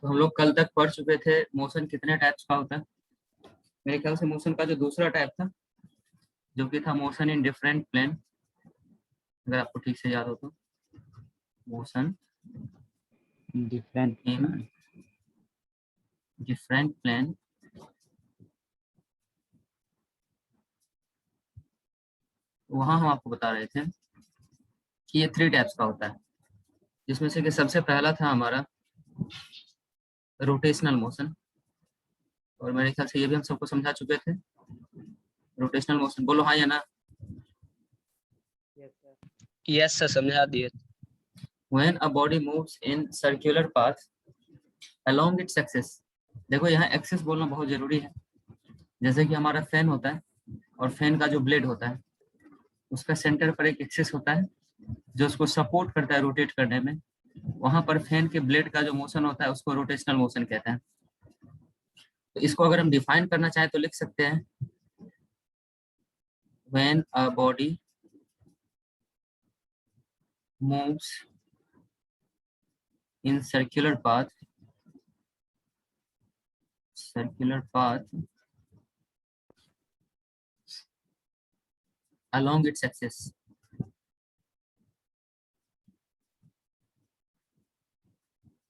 तो हम लोग कल तक पढ़ चुके थे मोशन कितने टाइप्स का होता है। मेरे ख्याल से मोशन का जो दूसरा टाइप था जो कि था मोशन इन डिफरेंट प्लेन, अगर आपको ठीक से याद हो तो, motion different in different plane. वहां हम आपको बता रहे थे कि ये 3 टाइप्स का होता है, जिसमें से कि सबसे पहला था हमारा रोटेशनल मोशन, और मेरे ख्याल से ये भी हम सबको समझा चुके थे। रोटेशनल मोशन बोलो हाँ या ना। यस सर, समझा दिए। When a body moves in circular path along its axis, देखो यहाँ एक्सिस बोलना बहुत जरूरी है। जैसे कि हमारा फैन होता है और फैन का जो ब्लेड होता है उसका सेंटर पर एक एक्सिस होता है जो उसको सपोर्ट करता है रोटेट करने में। वहां पर फैन के ब्लेड का जो मोशन होता है उसको रोटेशनल मोशन कहते हैं। तो इसको अगर हम डिफाइन करना चाहें तो लिख सकते हैं when a body moves in circular path along its axis,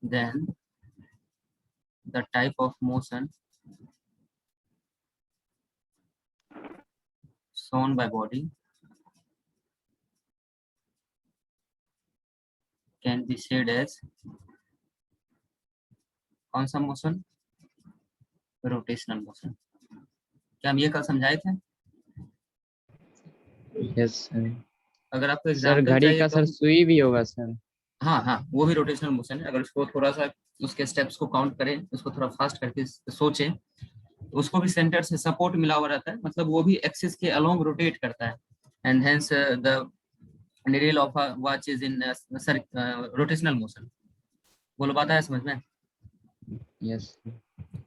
then the type of motion shown by body can be said as कौन सा मोशन? Rotational motion. क्या हम ये कल समझाए थे? Yes sir. अगर आपको सर एग्जांपल घड़ी चाहिए का तो सर सुई भी होगा सर। हाँ हाँ, वो भी रोटेशनल मोशन है। अगर उसको थोड़ा सा उसके स्टेप्स को काउंट करें, उसको थोड़ा फास्ट करके सोचें, तो उसको भी सेंटर से सपोर्ट मिला हुआ रहता है, मतलब वो भी एक्सिस के अलोंग रोटेट करता है। And hence the needle of a watch is in rotational motion। बोलो बात है समझ में? यस।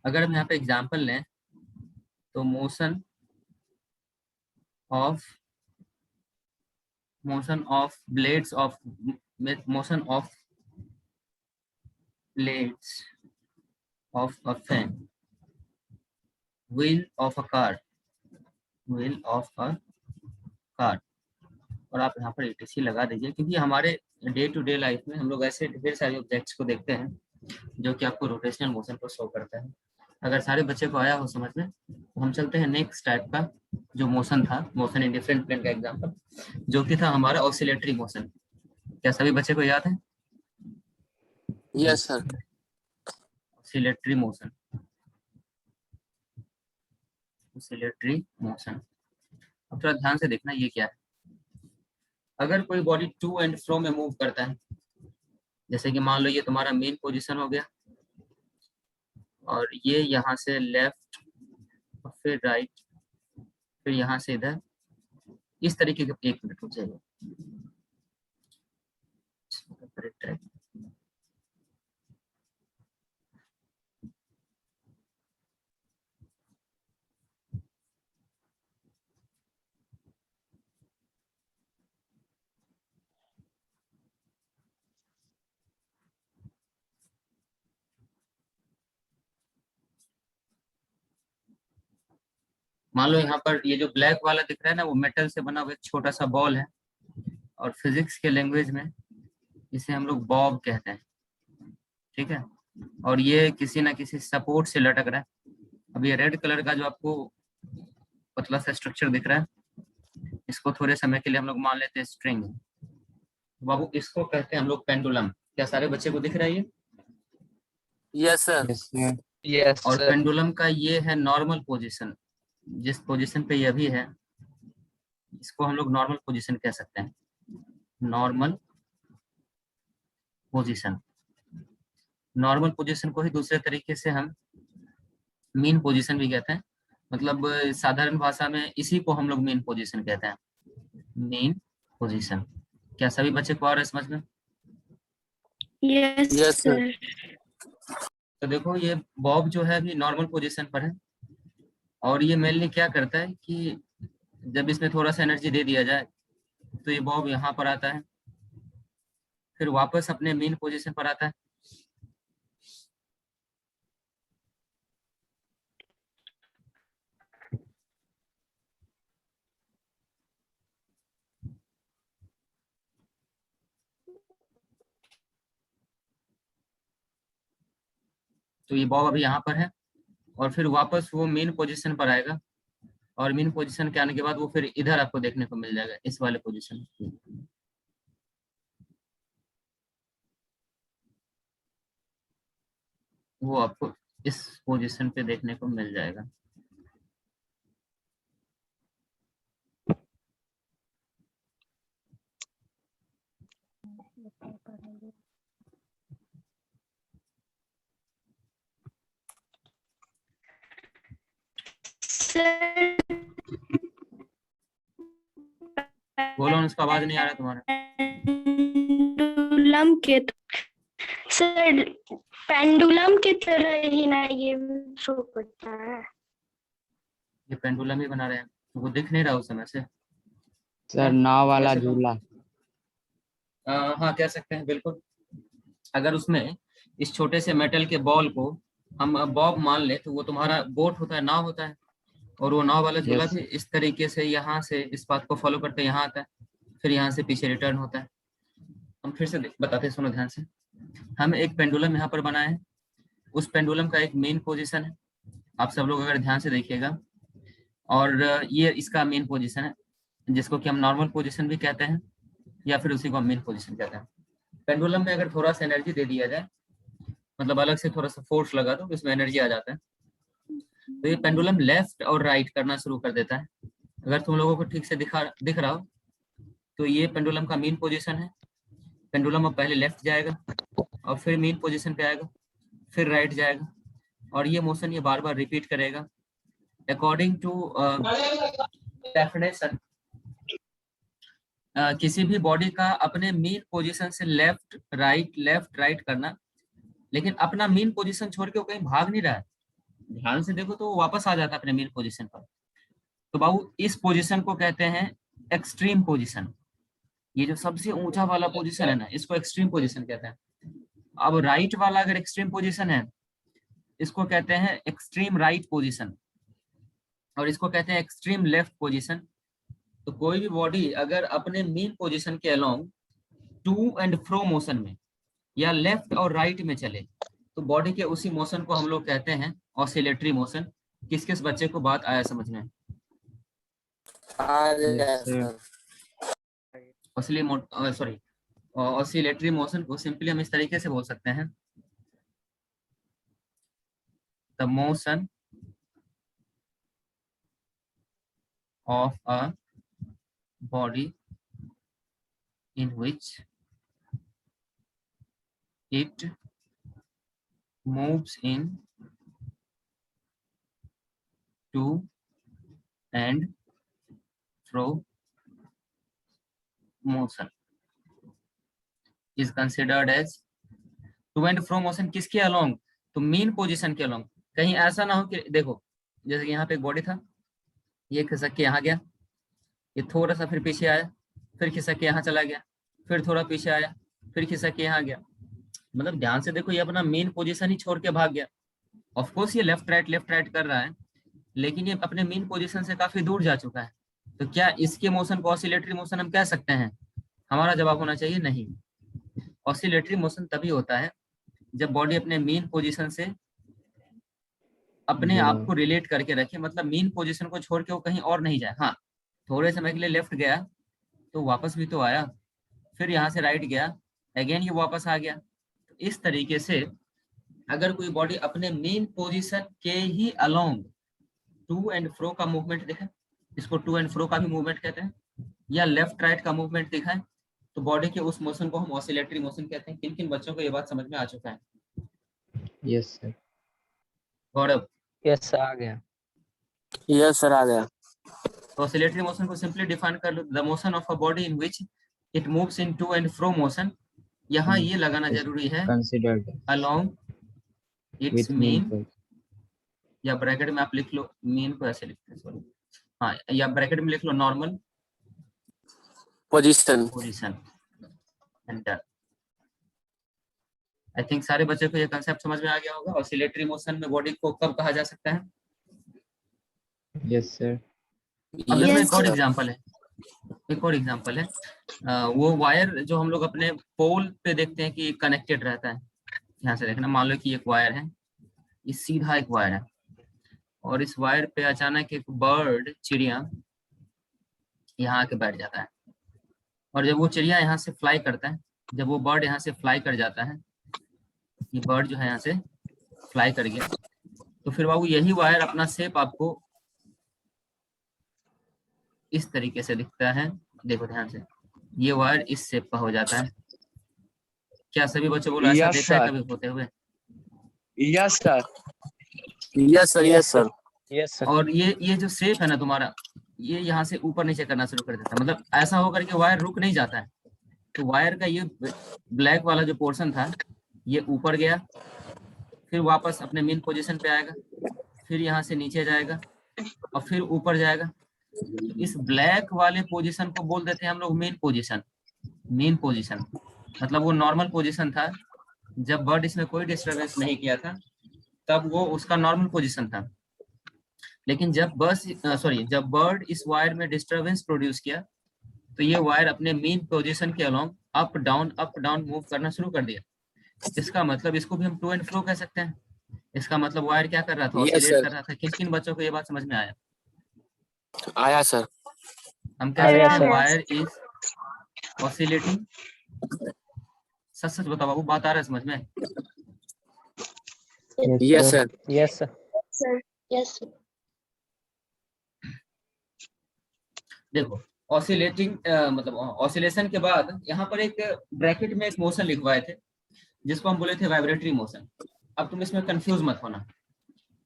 अगर हम यहाँ पे एग्जांपल लें तो motion of blades of a fan, wheel of a car, और आप यहाँ पर ETC लगा दीजिए, क्योंकि हमारे डे टू डे लाइफ में हम लोग ऐसे ढेर सारे ऑब्जेक्ट्स को देखते हैं जो कि आपको रोटेशनल मोशन को शो करता है। अगर सारे बच्चे को आया हो समझ में, तो हम चलते हैं नेक्स्ट टाइप का जो मोशन था, मोशन इन डिफरेंट प्लेन का एग्जांपल, जो कि था हमारा ऑसिलेटरी मोशन। क्या सभी बच्चे को याद है? Yes sir. ऑसिलेटरी मोशन, अब थोड़ा ध्यान से देखना ये क्या है। अगर कोई बॉडी टू एंड फ्रो में मूव करता है, जैसे कि मान लो ये तुम्हारा मेन पोजीशन हो गया और ये यहाँ से लेफ्ट और फिर राइट, फिर यहाँ से इधर, इस तरीके का। एक मिनट रुक जाइए। मान लो यहाँ पर ये जो ब्लैक वाला दिख रहा है ना, वो मेटल से बना हुआ एक छोटा सा बॉल है, और फिजिक्स के लैंग्वेज में इसे हम लोग बॉब कहते हैं, ठीक है। और ये किसी ना किसी सपोर्ट से लटक रहा है। अब ये रेड कलर का जो आपको पतला सा स्ट्रक्चर दिख रहा है, इसको थोड़े समय के लिए हम लोग मान लेते हैं स्ट्रिंग। बाबू इसको कहते हैं हम लोग पेंडुलम। क्या सारे बच्चे को दिख रहा है ये? Yes sir. यस और सर। पेंडुलम का ये है नॉर्मल पोजीशन, जिस पोजीशन पे ये भी है इसको हम लोग नॉर्मल पोजीशन कह सकते हैं। नॉर्मल पोजीशन को ही दूसरे तरीके से हम मीन पोजीशन भी कहते हैं। मतलब साधारण भाषा में इसी को हम लोग मीन पोजीशन कहते हैं, मीन पोजीशन। क्या सभी बच्चे को आ रहा है समझ में? Yes sir. तो देखो ये बॉब जो है अभी नॉर्मल पोजीशन पर है, और ये मेनली क्या करता है कि जब इसमें थोड़ा सा एनर्जी दे दिया जाए तो ये बॉब यहाँ पर आता है, फिर वापस अपने मेन पोजीशन पर आता है। तो ये बॉब अभी यहाँ पर है और फिर वापस वो मेन पोजीशन पर आएगा और मेन पोजीशन के आने के बाद वो फिर इधर आपको देखने को मिल जाएगा, इस वाले पोजीशन। वो आपको इस पोजीशन पे देखने को मिल जाएगा। बोलो, उसका आवाज नहीं आ रहा तुम्हारा। पेंडुलम के सर, पेंडुलम की तरह ही ना ये शो करता है। ये पेंडुलम ही बना रहे हैं, वो दिख नहीं रहा उस समय से। सर नाव वाला झूला। हाँ कह सकते हैं, बिल्कुल। अगर उसमें इस छोटे से मेटल के बॉल को हम बॉब मान ले तो वो तुम्हारा बोट होता है, नाव होता है, और वो नाव वाला झूला भी इस तरीके से यहाँ से इस बात को फॉलो करते यहाँ आता है, फिर यहाँ से पीछे रिटर्न होता है। हम फिर से बताते हैं, सुनो ध्यान से। हम एक पेंडुलम यहाँ पर बनाए हैं, उस पेंडुलम का एक मेन पोजीशन है, आप सब लोग अगर ध्यान से देखिएगा, और ये इसका मेन पोजीशन है जिसको कि हम नॉर्मल पोजीशन भी कहते हैं या फिर उसी को हम मेन पोजीशन कहते हैं। पेंडुलम में अगर थोड़ा सा एनर्जी दे दिया जाए, मतलब अलग से थोड़ा सा फोर्स लगा दो, इसमें एनर्जी आ जाता है, तो ये पेंडुलम लेफ्ट और राइट करना शुरू कर देता है। अगर तुम लोगों को ठीक से दिख रहा हो तो ये पेंडुलम का मेन पोजीशन है। पेंडुलम अब पहले लेफ्ट जाएगा और फिर मेन पोजीशन पे आएगा, फिर राइट जाएगा, और ये मोशन ये बार बार रिपीट करेगा अकॉर्डिंग टू डेफिनेशन। किसी भी बॉडी का अपने मेन पोजीशन से लेफ्ट राइट करना, लेकिन अपना मेन पोजीशन छोड़ के वो कहीं भाग नहीं रहा है। ध्यान से देखो तो वो वापस आ जाता है अपने मेन पोजीशन पर। तो बाबू इस पोजीशन को कहते हैं एक्सट्रीम पोजीशन। ये जो सबसे ऊंचा वाला पोजीशन है ना, इसको एक्सट्रीम पोजीशन कहते हैं। अब राइट वाला अगर एक्सट्रीम पोजीशन है, इसको कहते हैं एक्सट्रीम राइट पोजीशन, और इसको कहते हैं एक्सट्रीम लेफ्ट पोजीशन। तो कोई भी बॉडी अगर अपने मेन पोजीशन के along to and fro motion में या लेफ्ट और राइट में चले, तो बॉडी के उसी मोशन को हम लोग कहते हैं ऑसिलेटरी मोशन। किस किस बच्चे को बात आया समझ में? ऑसिलेटरी मोशन को सिंपली हम इस तरीके से बोल सकते हैं, the motion of a body in which it moves in to and fro motion is considered as to and fro motion। किसके along? तो मेन पोजीशन के along। कहीं ऐसा ना हो कि देखो, जैसे कि यहाँ पे एक बॉडी था, ये खिसक के यहाँ गया, ये थोड़ा सा फिर पीछे आया, फिर खिसक के यहाँ चला गया, फिर थोड़ा पीछे आया, फिर खिसक के यहाँ गया। मतलब ध्यान से देखो, ये अपना मेन पोजीशन ही छोड़ के भाग गया। ऑफ कोर्स ये लेफ्ट राइट कर रहा है, लेकिन ये अपने मेन पोजीशन से काफी दूर जा चुका है। तो क्या इसके मोशन को ऑसिलेटरी मोशन हम कह सकते हैं? हमारा जवाब होना चाहिए नहीं। ऑसिलेटरी मोशन तभी होता है जब बॉडी अपने मेन पोजीशन से अपने आप को रिलेट करके रखे, मतलब मेन पोजीशन को छोड़ के वो कहीं और नहीं जाए। हाँ, थोड़े समय के लिए लेफ्ट गया तो वापस भी तो आया, फिर यहाँ से राइट गया, अगेन ये वापस आ गया। तो इस तरीके से अगर कोई बॉडी अपने मेन पोजीशन के ही अलोंग टू एंड फ्रो का मूवमेंट दिखाए, इसको टू एंड फ्रो का भी मूवमेंट कहते हैं, या लेफ्ट राइट का मूवमेंट दिखाए, तो बॉडी के उस मोशन को हम ऑसिलेटरी मोशन कहते हैं। किन किन बच्चों को ये बात समझ में आ चुका है? Yes sir. Gaurav? Yes sir, आ गया। यस सर, आ गया। तो ऑसिलेटरी मोशन को सिंपली डिफाइन कर लो, the motion of a body in which it moves in to and fro motion. यहाँ ये लगाना जरूरी है, कंसीडर्ड अलोंग इट्स मीन, या ब्रैकेट में आप लिख लो, मीन को ऐसे लिखते हैं, सॉरी, हाँ, या ब्रैकेट में लिख लो normal position. Enter. I think सारे बच्चे को ये कंसेप्ट समझ में आ गया होगा। ऑसिलेटरी मोशन में बॉडी को कब कहा जा सकता है? Yes sir. अब देखो एक और एग्जांपल है, वो वायर जो हम लोग अपने पोल पे देखते हैं कि कनेक्टेड रहता है। यहाँ से देखना, मान लो कि एक वायर है, ये सीधा एक वायर है और इस वायर पे अचानक एक बर्ड, चिड़िया यहाँ आके बैठ जाता है और जब वो चिड़िया यहाँ से फ्लाई करता है, जब वो बर्ड यहाँ से फ्लाई कर जाता है, ये बर्ड जो है यहाँ से फ्लाई कर गया, तो फिर बाबू यही वायर अपना शेप आपको इस तरीके से दिखता है। देखो ध्यान से, ये वायर इस शेप का हो जाता है। क्या सभी बच्चों को ऐसा Yes, देखा है sir. कभी होते हुए? Yes, sir. Yes sir, yes sir. Yes, sir. और ये जो शेप है ना तुम्हारा, ये यहाँ से ऊपर नीचे करना शुरू कर देता है, मतलब ऐसा होकर के वायर रुक नहीं जाता है। तो वायर का ये ब्लैक वाला जो पोर्शन था ये ऊपर गया, फिर वापस अपने मेन पोजीशन पे आएगा, फिर यहाँ से नीचे जाएगा और फिर ऊपर जाएगा। तो इस ब्लैक वाले पोजीशन को बोल देते हैं हम लोग मेन पोजीशन। मेन पोजीशन मतलब वो नॉर्मल पोजीशन था, जब बर्ड इसमें कोई डिस्टरबेंस नहीं किया था तब वो उसका नॉर्मल पोजीशन था। लेकिन जब जब बर्ड इस वायर में डिस्टरबेंस प्रोड्यूस किया तो ये वायर अपने मेन पोजीशन के अलोंग अप डाउन मूव करना शुरू कर दिया। इसका मतलब इसको भी हम टू एंड फ्रो कह सकते हैं। इसका मतलब वायर क्या कर रहा था? Yes, oscillate sir. कर रहा था। किन किन बच्चों को ये बात समझ में आया? आया सर। हम कह आया, सकते हैं sir. Wire is oscillating. सच सच बताओ बाबू, बात आ रहा है समझ में? Yes sir. Yes, sir. Sir yes देखो ऑसिलेटिंग मतलब ऑसिलेशन के बाद यहाँ पर एक ब्रैकेट में एक मोशन लिखवाए थे जिसको हम बोले थे वाइब्रेटरी मोशन। अब तुम इसमें कंफ्यूज मत होना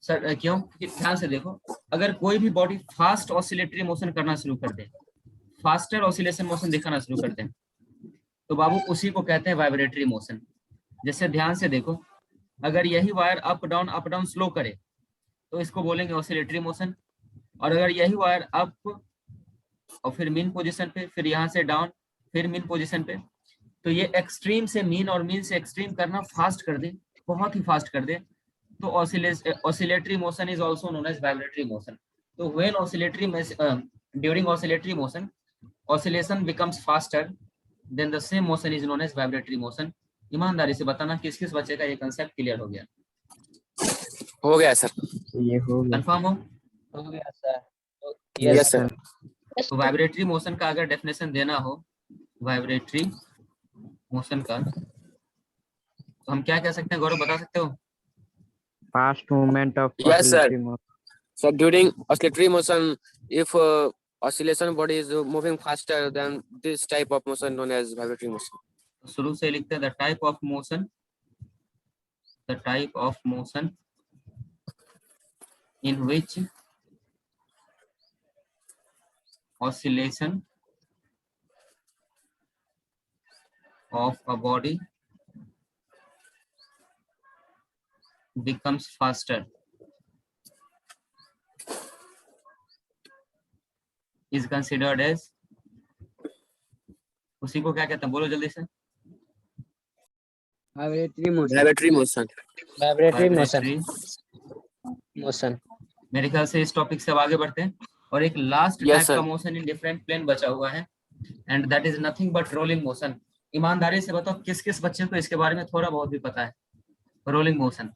सर, क्यों? क्योंकि ध्यान से देखो, अगर कोई भी बॉडी फास्ट ऑसिलेटरी मोशन करना शुरू कर दे, फास्टर ऑसिलेशन मोशन दिखाना शुरू कर दे, तो बाबू उसी को कहते हैं वाइब्रेटरी मोशन। जैसे ध्यान से देखो, अगर यही वायर अप डाउन स्लो करे तो इसको बोलेंगे ऑसिलेटरी मोशन, और अगर यही वायर अप और फिर मीन पोजीशन पे, फिर यहाँ से डाउन, फिर मीन पोजीशन पे, तो ये एक्सट्रीम से मीन और मीन से एक्सट्रीम करना फास्ट कर दे, बहुत ही फास्ट कर दे, तो oscillatory motion is also known as vibratory motion. तो when during oscillatory motion oscillation becomes faster then the same motion is known as vibratory motion. ईमानदारी से बताना किस किस बच्चे का ये कंसेप्ट क्लियर हो गया? हो गया सर। ये हो गया। कंफर्म हो? हो गया सर। Yes sir. तो वाइब्रेटरी मोशन का अगर डेफिनेशन देना हो वाइब्रेटरी मोशन का, तो हम क्या कह सकते हैं? गौरव बता सकते हो? Fast movement of Yes, sir. Oscillatory motion. So during oscillatory motion, if oscillation body is moving faster, then this type of motion known as vibratory motion. शुरू से लिखते हैं the type of motion in which oscillation of a body becomes faster is considered as, उसी को क्या कहते हैं? बोलो जल्दी से। Vibratory motion. Vibratory motion. Vibratory motion. Vibratory motion. मेरे ख्याल से इस टॉपिक से अब आगे बढ़ते हैं, और एक लास्ट Yes, टाइप sir. का मोशन इन डिफरेंट प्लेन बचा हुआ है, and that is nothing but rolling motion. ईमानदारी से बताओ किस किस बच्चे को इसके बारे में थोड़ा बहुत भी पता है? रोलिंग मोशन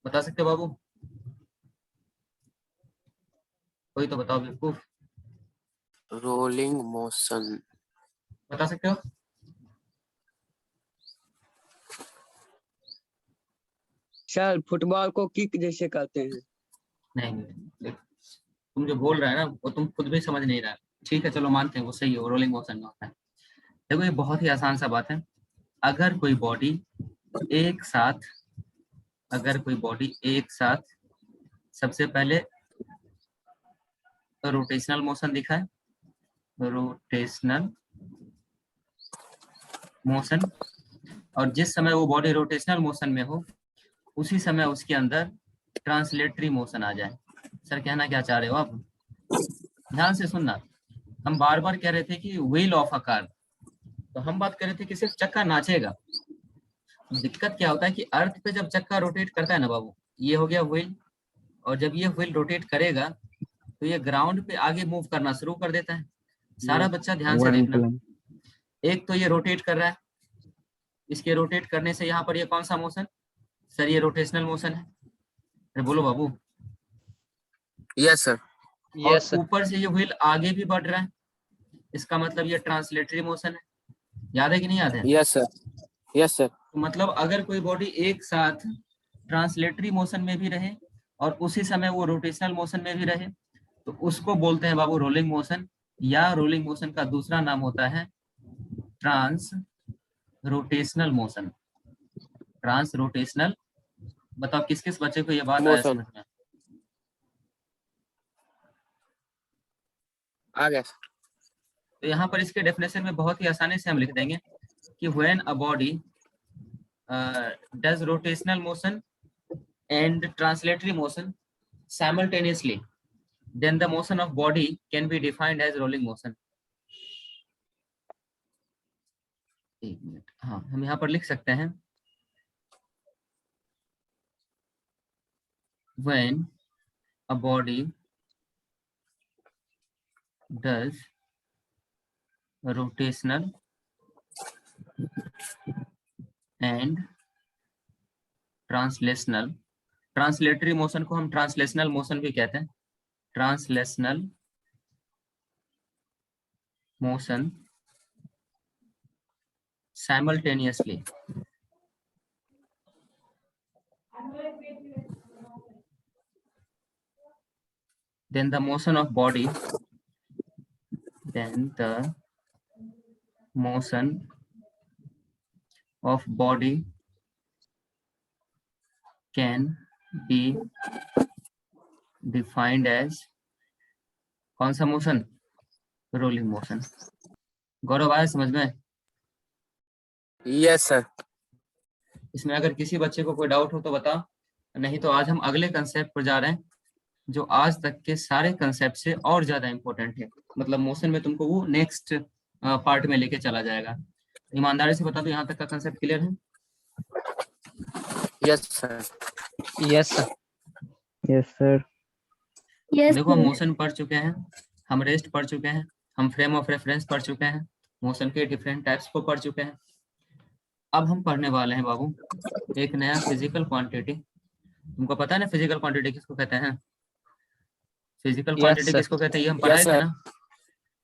बता सकते हो बाबू? कोई तो बताओ बेवकूफ, Rolling motion. बता सकते हो? सर फुटबॉल को किक जैसे कहते हैं। नहीं, देख, तुम जो बोल रहे हैं ना वो तुम खुद भी समझ नहीं रहा। ठीक है चलो मानते हैं वो सही है, रोलिंग मोशन में होता है। देखो ये बहुत ही आसान सा बात है। अगर कोई बॉडी एक साथ सबसे पहले रोटेशनल मोशन दिखाए, रोटेशनल मोशन, और जिस समय वो बॉडी रोटेशनल मोशन में हो उसी समय उसके अंदर ट्रांसलेटरी मोशन आ जाए। सर कहना क्या चाह रहे हो आप? ध्यान से सुनना, हम बार बार कह रहे थे कि व्हील ऑफ अ कार, तो हम बात कर रहे थे कि सिर्फ चक्का नाचेगा। दिक्कत क्या होता है कि अर्थ पे जब चक्का रोटेट करता है ना बाबू, ये हो गया व्हील, और जब ये व्हील रोटेट करेगा तो ये ग्राउंड पे आगे मूव करना शुरू कर देता है। सारा बच्चा ध्यान से देखना, एक तो ये रोटेट कर रहा है, इसके रोटेट करने से यहाँ पर ये कौन सा मोशन? सर ये रोटेशनल मोशन है। अरे बोलो बाबू। Yes, sir. और ऊपर से ये व्हील आगे भी बढ़ रहा है, इसका मतलब ये ट्रांसलेटरी मोशन है। याद है कि नहीं याद है? Yes, sir. Yes, sir. तो मतलब अगर कोई बॉडी एक साथ ट्रांसलेटरी मोशन में भी रहे और उसी समय वो रोटेशनल मोशन में भी रहे तो उसको बोलते हैं बाबू रोलिंग मोशन, या रोलिंग मोशन का दूसरा नाम होता है trans rotational motion. Trans rotational. बताओ किस किस बच्चे को ये बात आया Motion. समझ में? आ गया। तो यहाँ पर इसके डेफिनेशन में बहुत ही आसानी से हम लिख देंगे कि when a body does rotational motion and translatory motion simultaneously, then the motion of body can be defined as rolling motion. एक मिनट, हाँ हम यहाँ पर लिख सकते हैं when a body does rotational and translational, translatory motion को हम ट्रांसलेशनल मोशन भी कहते हैं, translational motion simultaneously, then the motion of body can be defined as कौन सा मोशन? Rolling motion. गौरव आया समझ में? Yes, sir. इसमें अगर किसी बच्चे को कोई डाउट हो तो बता, नहीं तो आज हम अगले कंसेप्ट पर जा रहे हैं जो आज तक के सारे कंसेप्ट से और ज्यादा इंपॉर्टेंट है। मतलब मोशन में तुमको वो नेक्स्ट पार्ट में लेके चला जाएगा। ईमानदारी से बता दो यहाँ तक का कंसेप्ट क्लियर है? Yes, sir. Yes sir. Yes, sir. Yes देखो हम मोशन पढ़ चुके हैं, हम रेस्ट पढ़ चुके हैं, हम फ्रेम ऑफ रेफरेंस पढ़ चुके हैं, मोशन के डिफरेंट टाइप्स को पढ़ चुके हैं। अब हम पढ़ने वाले हैं बाबू एक नया फिजिकल क्वांटिटी। तुमको पता है ना फिजिकल क्वांटिटी किसको कहते हैं? Physical quantity sir. किसको कहते हैं? ये हम पढ़ाए Yes, थे sir. ना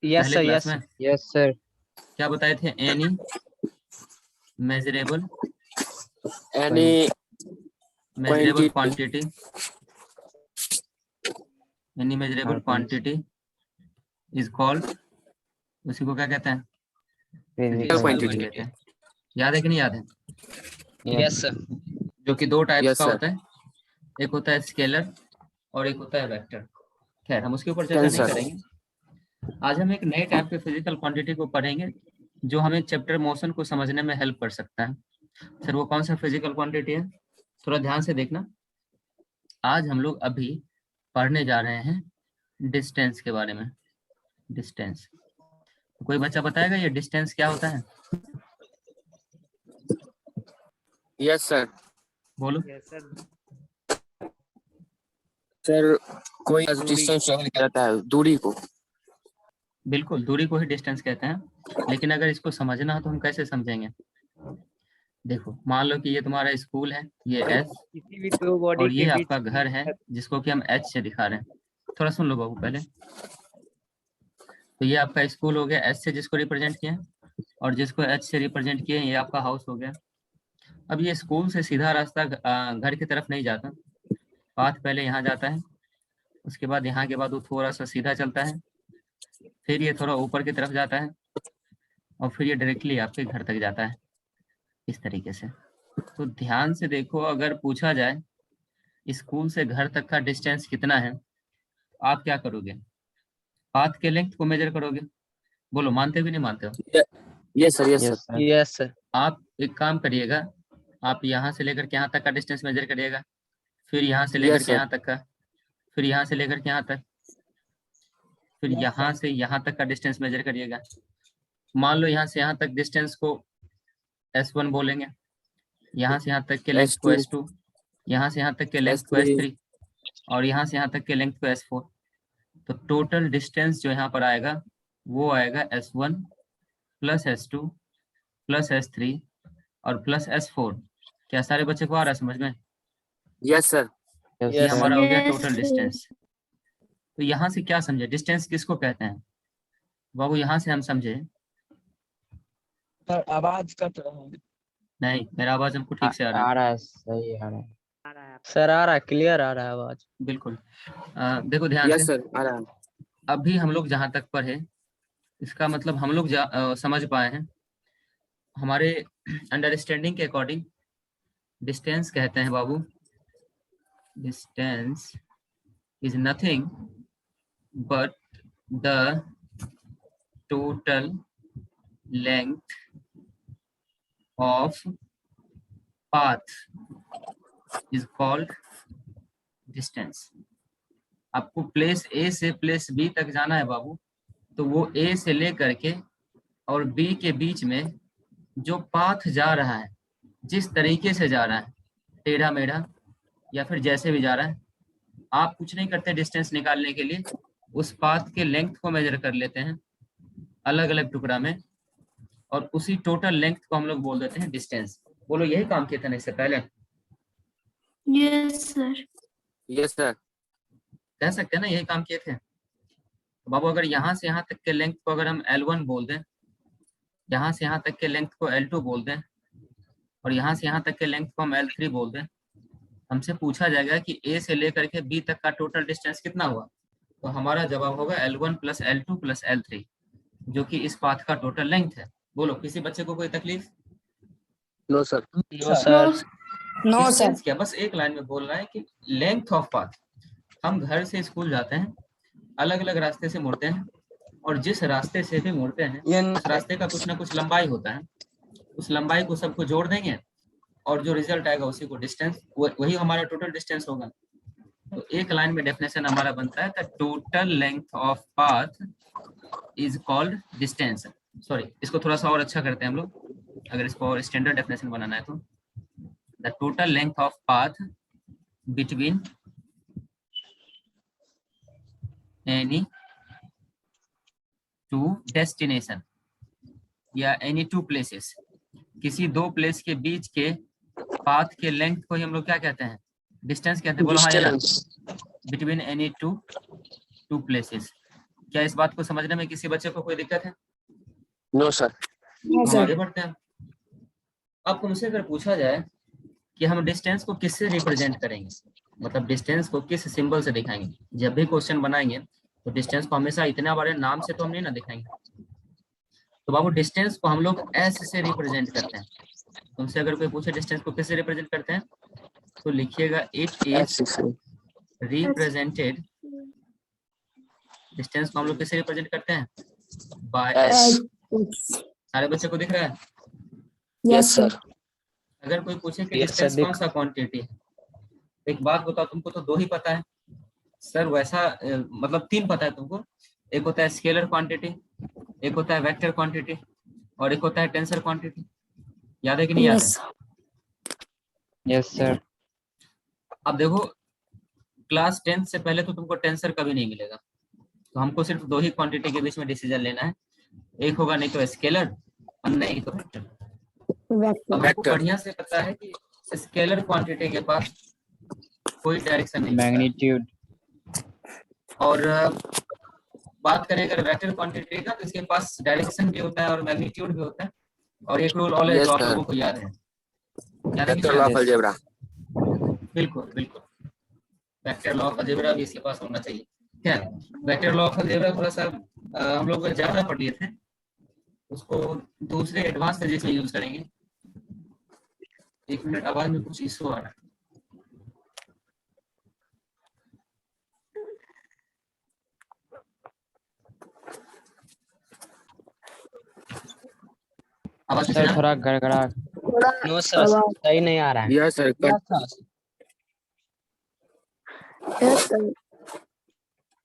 यस पहले सर। क्लास यस में। Yes, sir. क्या बताए थे? Any measurable Any quantity, any measurable quantity is called, उसी को क्या कहते हैं? Physical quantity. कहते हैं। याद है कि नहीं याद है? Yes sir. जो कि दो टाइप्स Yes, का sir. होता है, एक होता है स्केलर और एक होता है वेक्टर। खैर हम उसके ऊपर चर्चा नहीं Tensor. करेंगे। आज हम एक नए टाइप के फिजिकल क्वांटिटी को पढ़ेंगे जो हमें चैप्टर मोशन को समझने में हेल्प कर सकता है। सर वो कौन सा फिजिकल क्वांटिटी है? थोड़ा ध्यान से देखना। आज हम लोग अभी पढ़ने जा रहे हैं डिस्टेंस के बारे में। डिस्टेंस, कोई बच्चा बताएगा ये डिस्टेंस क्या होता है? Yes, sir. बोलो। सर कोई डिस्टेंस ट्रेवल करता है, दूरी को। बिल्कुल दूरी को ही डिस्टेंस कहते हैं, लेकिन अगर इसको समझना है तो हम कैसे समझेंगे? देखो मान लो कि ये तुम्हारा स्कूल है, ये एस, किसी भी दो बॉडी और ये के आपका घर है जिसको कि हम एच से दिखा रहे हैं। थोड़ा सुन लो बाबू पहले। तो ये आपका स्कूल हो गया एस से जिसको रिप्रेजेंट किया, और जिसको एच से रिप्रेजेंट किया ये आपका हाउस हो गया। अब ये स्कूल से सीधा रास्ता घर की तरफ नहीं जाता, पाथ पहले यहाँ जाता है, उसके बाद यहाँ के बाद वो थोड़ा सा सीधा चलता है, फिर ये थोड़ा ऊपर की तरफ जाता है, और फिर ये डायरेक्टली आपके घर तक जाता है, इस तरीके से। तो ध्यान से देखो, अगर पूछा जाए स्कूल से घर तक का डिस्टेंस कितना है, तो आप क्या करोगे? पाथ के लेंथ को मेजर करोगे। बोलो मानते हो कि नहीं मानते हो? Yes, sir. Yes, Yes, sir. sir. Yes sir. आप एक काम करिएगा, आप यहाँ से लेकर के यहाँ तक का डिस्टेंस मेजर करिएगा, फिर यहाँ से लेकर Yes, के sir. यहाँ तक का, फिर यहाँ से लेकर के यहाँ तक, फिर यहाँ से यहाँ तक का डिस्टेंस मेजर करिएगा। मान लो यहाँ से यहाँ तक डिस्टेंस को S1 बोलेंगे, यहाँ से यहाँ तक के लेंथ को S2, S2, यहाँ से यहाँ तक के लेंथ को S3, S3, और यहाँ से यहाँ तक के लेंथ को S4। तो टोटल डिस्टेंस जो यहाँ पर आएगा वो आएगा S1 plus S2 plus S3 और प्लस S4। क्या सारे बच्चे को आ रहा है समझ में? Yes, sir. Yes, ये Yes, हमारा हो गया Yes, टोटल sir. डिस्टेंस। तो यहाँ से क्या समझे, डिस्टेंस किसको कहते हैं बाबू? यहाँ से हम समझे, सर आवाज कट रहा है। नहीं मेरा आवाज हमको ठीक से आ रहा है। आ रहा है, सही आ रहा है। सर आ रहा है, क्लियर आ रहा है आवाज। बिल्कुल। देखो ध्यान Yes, से, sir. Aram. अभी हम लोग जहाँ तक पढ़े इसका मतलब हम लोग समझ पाए हैं। हमारे अंडरस्टैंडिंग के अकॉर्डिंग डिस्टेंस कहते हैं बाबू, distance is nothing but the total length of path is called distance. आपको प्लेस ए से प्लेस बी तक जाना है बाबू, तो वो ए से लेकर के और बी के बीच में जो पाथ जा रहा है, जिस तरीके से जा रहा है, टेढ़ा मेढ़ा या फिर जैसे भी जा रहा है, आप कुछ नहीं करते डिस्टेंस निकालने के लिए, उस पाथ के लेंथ को मेजर कर लेते हैं अलग अलग टुकड़ा में, और उसी टोटल लेंथ को हम लोग बोल देते हैं डिस्टेंस। बोलो यही काम किया था ना इससे पहले? Yes, sir. Yes, sir. कह सकते हैं ना यही काम किए थे। तो बाबू अगर यहाँ से यहाँ तक के लेंथ को अगर हम L1 बोल दें, यहाँ से यहाँ तक के लेंथ को L2 बोल दें, और यहाँ से यहाँ तक के लेंथ को हम L3 बोल दें, हमसे पूछा जाएगा कि A से लेकर के B तक का टोटल डिस्टेंस कितना हुआ, तो हमारा जवाब होगा L1 plus L2 plus L3, जो कि इस पाथ का टोटल लेंथ है। बोलो किसी बच्चे को कोई तकलीफ? No, sir. No sir. Distance क्या, बस एक लाइन में बोल रहा है कि लेंथ ऑफ पाथ। हम घर से स्कूल जाते हैं, अलग अलग रास्ते से मुड़ते हैं, और जिस रास्ते से भी मुड़ते हैं उस रास्ते का कुछ ना कुछ लंबाई होता है, उस लंबाई को सबको जोड़ देंगे और जो रिजल्ट आएगा उसी को डिस्टेंस, वही हमारा टोटल डिस्टेंस होगा। तो एक लाइन में डेफिनेशन हमारा बनता है the total length of path is called distance. Sorry, इसको थोड़ा सा और अच्छा करते हैं हम लोग, अगर इसको और स्टैंडर्ड डेफिनेशन बनाना है तो the total length of path between any two destination या एनी टू प्लेसेस, किसी दो प्लेस के बीच के पाथ के लेंथ को ही हम लोग क्या कहते हैं, डिस्टेंस कहते हैं। बोलो हाँ या ना, बिटवीन एनी टू प्लेसेस। क्या इस बात को समझने में किसी बच्चे को कोई दिक्कत है? No, sir. हम आगे बढ़ते हैं। अब तुमसे अगर पूछा जाए कि हम डिस्टेंस को किससे रिप्रेजेंट करेंगे, मतलब डिस्टेंस को किस सिंबल से दिखाएंगे, जब भी क्वेश्चन बनाएंगे तो डिस्टेंस को हमेशा इतने बड़े नाम से तो हम नहीं ना दिखाएंगे। तो बाबू डिस्टेंस को हम लोग एस से रिप्रेजेंट करते हैं। तुमसे अगर कोई पूछे डिस्टेंस को किससे रिप्रेजेंट करते हैं, तो लिखिएगा इट इज रिप्रेजेंटेड, डिस्टेंस को हम लोग किससे रिप्रेजेंट करते हैं, बाय एस। सारे बच्चे को दिख रहा है? Yes, sir. अगर कोई पूछे कि Yes, डिस्टेंस sir, कौन सा क्वांटिटी है, एक बात बताओ, तुमको तो दो ही पता है सर, वैसा मतलब तीन पता है तुमको। एक होता है स्केलर क्वांटिटी, एक होता है वेक्टर क्वांटिटी, और एक होता है टेंसर क्वांटिटी। याद है कि नहीं याद है? Yes, sir. अब देखो क्लास 10 से पहले तो तुमको टेंसर कभी नहीं मिलेगा, तो हमको सिर्फ दो ही क्वांटिटी के बीच में डिसीजन लेना है, एक होगा नहीं तो स्केलर और नहीं तो वेक्टर। अब आपको बढ़िया से पता है कि स्केलर क्वांटिटी के पास कोई डायरेक्शन नहीं होता है। Magnitude. और बात करें अगर वेक्टर क्वांटिटी का, तो इसके पास डायरेक्शन भी होता है और मैग्नीट्यूड भी होता है, और एक रूल ऑलवेज Yes, जो आप sir. लोगों को याद है, याद है कि Vector नहीं law याद of algebra. है? बिल्कुल बिल्कुल, वेक्टर लॉ ऑफ अलजेब्रा भी इसके पास होना चाहिए। क्या वेक्टर लॉ ऑफ अलजेब्रा थोड़ा सा हम लोग ज्यादा पढ़ लिए थे, उसको दूसरे एडवांस फिजिक्स में यूज करेंगे। एक मिनट, आवाज में कुछ इशू आ रहा है। आवाज सर सर थोड़ा गड़गड़ा। नो सर, सही नहीं आ रहा है। Yes, sir.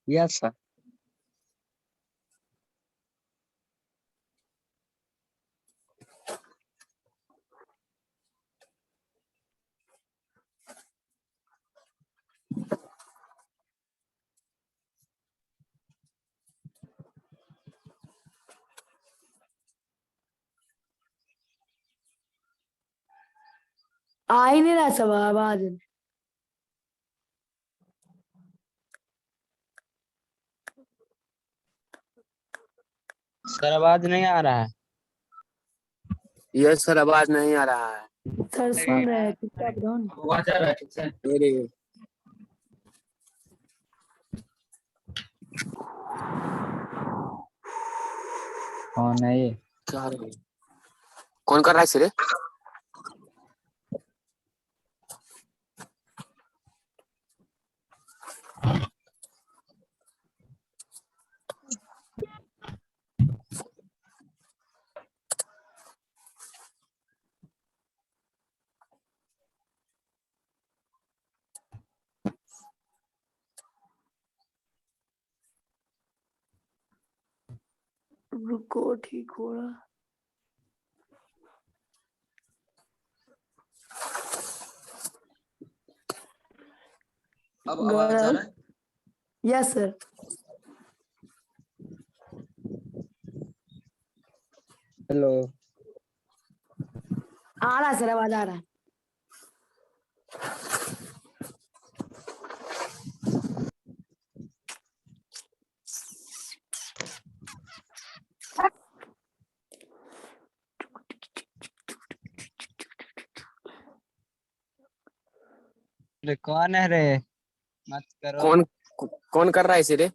Yes sir. आ ही नहीं रहा सब आवाज। सर आवाज नहीं आ रहा है। यस सर, आवाज नहीं आ रहा है। सर सुन रहे हैं, चुपचाप रहो ना। आवाज आ रहा है ठीक से? वेरी कौन है ये? क्या रे? कौन कर रहा है सिरे? रुको ठीक हो रहा। अब आवाज आ रहा है? Yes sir. हेलो। आ रहा सर, आवाज आ रहा है। अरे कौन है रे? मत करो। कौन कर रहा है सिरे?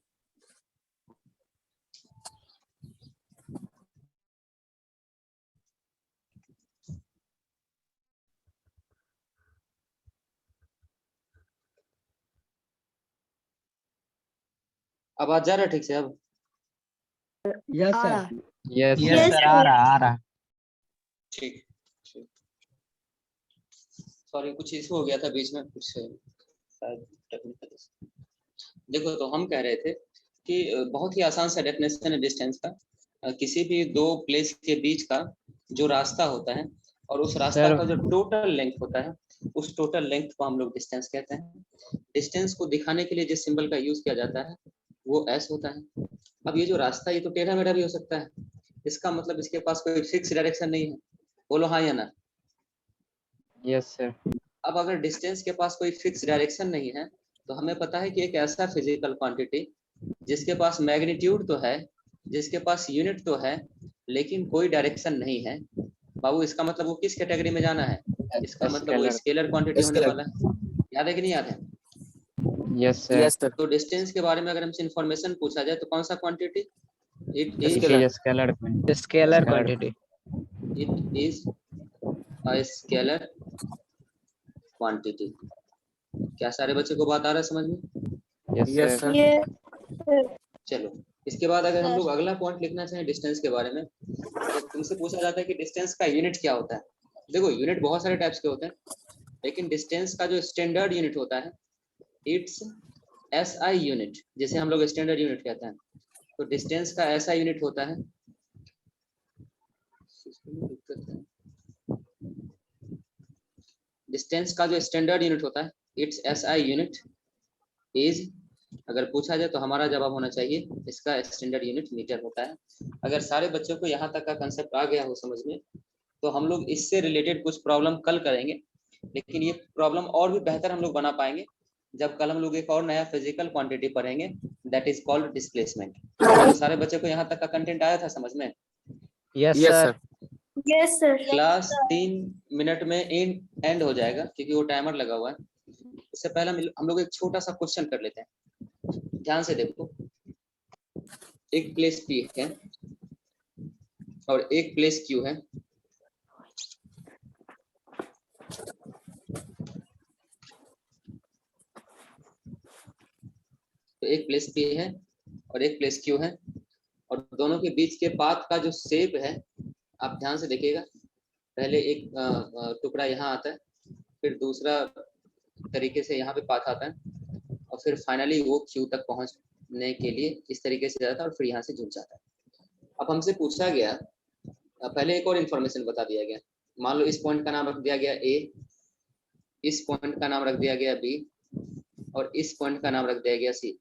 आवाज जा रहा है ठीक से अब? यस आ सर। रहा। यस Yes, सर, आ रहा आ रहा। ठीक। सॉरी, कुछ इशू हो गया था बीच में, कुछ शायद टेक्निकल। देखो, तो हम कह रहे थे कि बहुत ही आसान सा डेफिनेशन है डिस्टेंस का। किसी भी दो प्लेस के बीच का जो रास्ता होता है और उस रास्ता सर का जो टोटल लेंथ होता है, उस टोटल लेंथ को हम लोग डिस्टेंस कहते हैं। डिस्टेंस को दिखाने के लिए जिस सिंबल का यूज किया जाता है वो एस होता है। अब ये जो रास्ता, ये तो टेढ़ा मेढ़ा भी हो सकता है, इसका मतलब इसके पास कोई फिक्स डायरेक्शन नहीं है। बोलो हाँ या ना। Yes sir. अब अगर डिस्टेंस के पास कोई फिक्स डायरेक्शन नहीं है तो हमें पता है कि एक ऐसा फिजिकल क्वांटिटी जिसके पास मैग्नीट्यूड तो है, जिसके पास यूनिट तो है, लेकिन कोई डायरेक्शन नहीं है। बाबू, इसका मतलब वो किस कैटेगरी में जाना है? इसका मतलब वो स्केलर। स्केलर क्वांटिटी होने वाला है। याद है कि नहीं याद है? Yes sir. Yes sir. तो डिस्टेंस के बारे में अगर हमसे इंफॉर्मेशन पूछा जाए तो कौन सा quantity? It is Scalar. Scalar scalar quantity. It is a scalar quantity. क्या सारे बच्चे को बात आ रहा है समझ में? Yes yes sir. Sir. Yes. चलो, इसके बाद अगर हम Sir. लोग अगला पॉइंट लिखना चाहें डिस्टेंस के बारे में, तो तुमसे पूछा जाता है कि डिस्टेंस का यूनिट क्या होता है। देखो, यूनिट बहुत सारे टाइप्स के होते हैं, लेकिन डिस्टेंस का जो स्टैंडर्ड यूनिट होता है, इट्स एसआई यूनिट, जिसे हम लोग स्टैंडर्ड यूनिट कहते हैं। तो डिस्टेंस का ऐसा यूनिट होता है, डिस्टेंस का जो स्टैंडर्ड यूनिट होता है, इट्स एसआई यूनिट इज, अगर पूछा जाए तो हमारा जवाब होना चाहिए इसका स्टैंडर्ड यूनिट मीटर होता है। अगर सारे बच्चों को यहाँ तक का कंसेप्ट आ गया हो समझ में, तो हम लोग इससे रिलेटेड कुछ प्रॉब्लम कल करेंगे, लेकिन ये प्रॉब्लम और भी बेहतर हम लोग बना पाएंगे जब कल हम लोग एक और नया फिजिकल क्वांटिटी पढ़ेंगे, दैट इज कॉल्ड डिस्प्लेसमेंट। तो सारे बच्चों को यहाँ तक का कंटेंट आया था समझ में? Yes yes sir. Sir. Yes, sir. Class 3 minute में एंड हो जाएगा क्योंकि वो टाइमर लगा हुआ है। इससे पहले हम लोग एक छोटा सा क्वेश्चन कर लेते हैं। ध्यान से देखो, एक प्लेस P है और एक प्लेस Q है। तो एक प्लेस P है और एक प्लेस Q है, और दोनों के बीच के पाथ का जो शेप है, आप ध्यान से देखिएगा। पहले एक टुकड़ा यहाँ आता है, फिर दूसरा तरीके से यहाँ पे पाथ आता है, और फिर फाइनली वो Q तक पहुंचने के लिए इस तरीके से जाता है और फिर यहाँ से जुड़ जाता है। अब हमसे पूछा गया, पहले एक और इन्फॉर्मेशन बता दिया गया। मान लो इस पॉइंट का नाम रख दिया गया A, इस पॉइंट का नाम रख दिया गया B, और इस पॉइंट का नाम रख दिया गया C।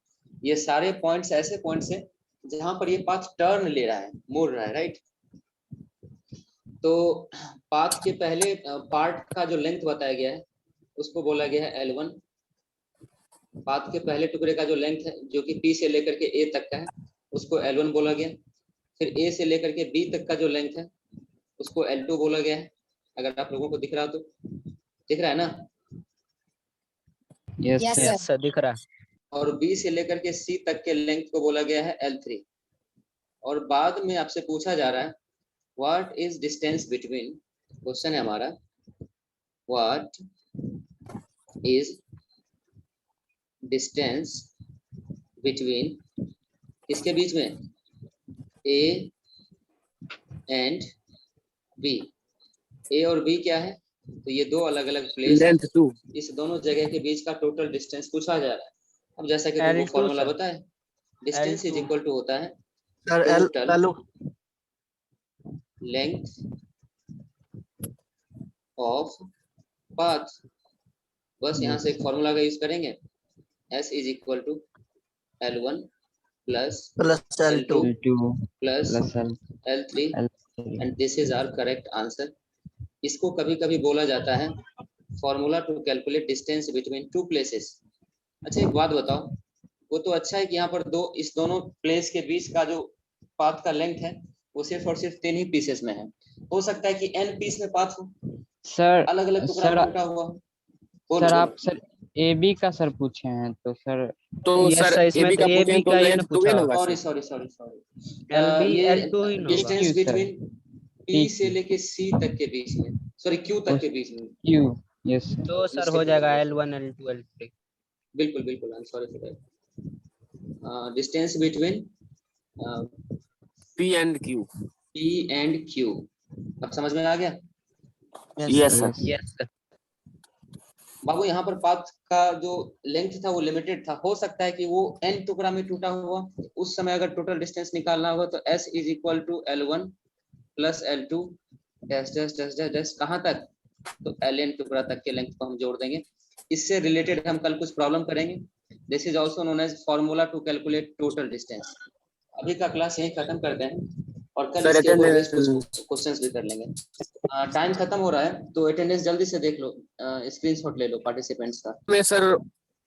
ये सारे पॉइंट्स ऐसे पॉइंट्स हैं जहां पर ये पाथ टर्न ले रहा है, मोड़ रहा है, राइट? तो पाथ के पहले पार्ट का जो लेंथ बताया गया है उसको बोला गया है L1। पाथ के पहले टुकड़े का जो लेंथ है जो कि P से लेकर के A तक का है उसको L1 बोला गया। फिर A से लेकर के B तक का जो लेंथ है उसको L2 बोला गया है। अगर आप लोगों को दिख रहा हो तो दिख रहा है ना। Yes Yes, sir sir. दिख रहा है। और B से लेकर के C तक के लेंथ को बोला गया है L3। और बाद में आपसे पूछा जा रहा है what is distance between, question है हमारा व्हाट इज डिस्टेंस बिटवीन, किसके बीच में, A एंड B। A और B क्या है, तो ये दो अलग अलग प्लेस है, Length 2. इस दोनों जगह के बीच का टोटल डिस्टेंस पूछा जा रहा है। अब जैसा कि तुमको L2 फॉर्मूला sir. पता है, distance is L2. Equal to होता है sir total length of path. बस यहाँ से एक फॉर्मूला का यूज करेंगे, S is equal to L1 plus plus L2 L2 plus plus L3 L3. And this is our correct answer. इसको कभी कभी बोला जाता है formula to calculate distance between two places. अच्छा एक बात बताओ, वो तो अच्छा है कि यहाँ पर दो इस दोनों प्लेस के बीच का जो पाथ का लेंथ है वो सिर्फ और सिर्फ 3 ही पीसेस में है। हो सकता है कि n पीस में पाथ हो, सर अलग अलग टुकड़ा सर टूटा हुआ हो। बोलो, सर बोलो। आप सर AB का सर पूछे हैं तो सर तो Yes, सर sir, इसमें AB तो का पूछे AB तो का ही लेंथ ना 2 पूछा। होगा sorry sir. Sorry sorry sorry LB ये L2 ही ना होगा। Distance Q, sir. Between P P, से लेके C तक के बीच में, सॉरी Q तक के बीच में। Q. Yes sir. तो सर Mistake हो हो जाएगा गया। L1 L2 L3. बिल्कुल बिल्कुल, I am sorry for that. Distance between P and Q. P and Q। अब समझ में आ गया Yes sir. Yes sir. बाबू। यहाँ पर पाथ का जो लेंथ था वो लिमिटेड था, हो सकता है कि वो n टुकड़ा में टूटा हुआ, उस समय अगर टोटल डिस्टेंस निकालना होगा तो S is equal to L1 plus L2 dash dash dash dash dash कहाँ तक, तो Ln टुकड़ा तक के लेंथ को हम जोड़ देंगे। इससे रिलेटेड हम कल कुछ प्रॉब्लम करेंगे। This is also known as formula to calculate total distance. अभी का क्लास यहीं खत्म करते हैं और कल Sir, इसके ऊपर बेस्ड attendance- कुछ क्वेश्चंस भी कर लेंगे। टाइम खत्म हो रहा है तो अटेंडेंस जल्दी से देख लो, स्क्रीनशॉट ले लो पार्टिसिपेंट्स का। में सर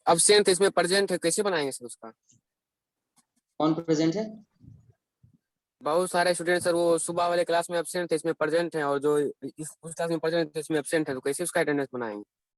absent इसमें present है, कैसे बनाएंगे सर उसका? कौन प्रेजेंट है? बहुत सारे स्टूडेंट सर वो सुबह वाले क्लास में absent थे, इसमें present है, और जो उस क्लास में present थे इसमें absent है, तो कैसे उसका अटेंडेंस बनाएंगे?